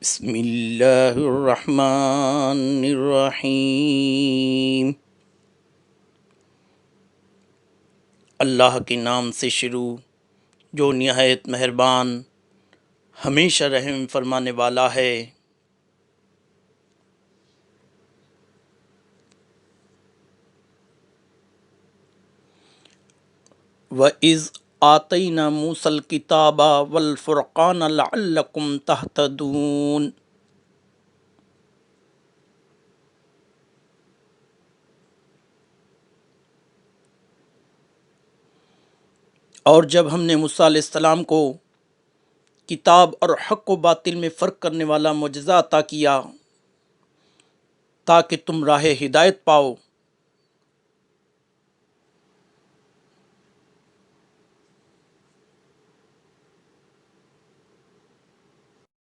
بسم اللہ الرحمن الرحیم۔ اللہ کے نام سے شروع جو نہایت مہربان ہمیشہ رحم فرمانے والا ہے۔ وَإِذْ آتَيْنَا مُوسَى الْكِتَابَ وَالْفُرْقَانَ لَعَلَّكُمْ تَهْتَدُونَ۔ اور جب ہم نے موسیٰ علیہ السلام کو کتاب اور حق و باطل میں فرق کرنے والا معجزہ عطا کیا تاکہ تم راہ ہدایت پاؤ،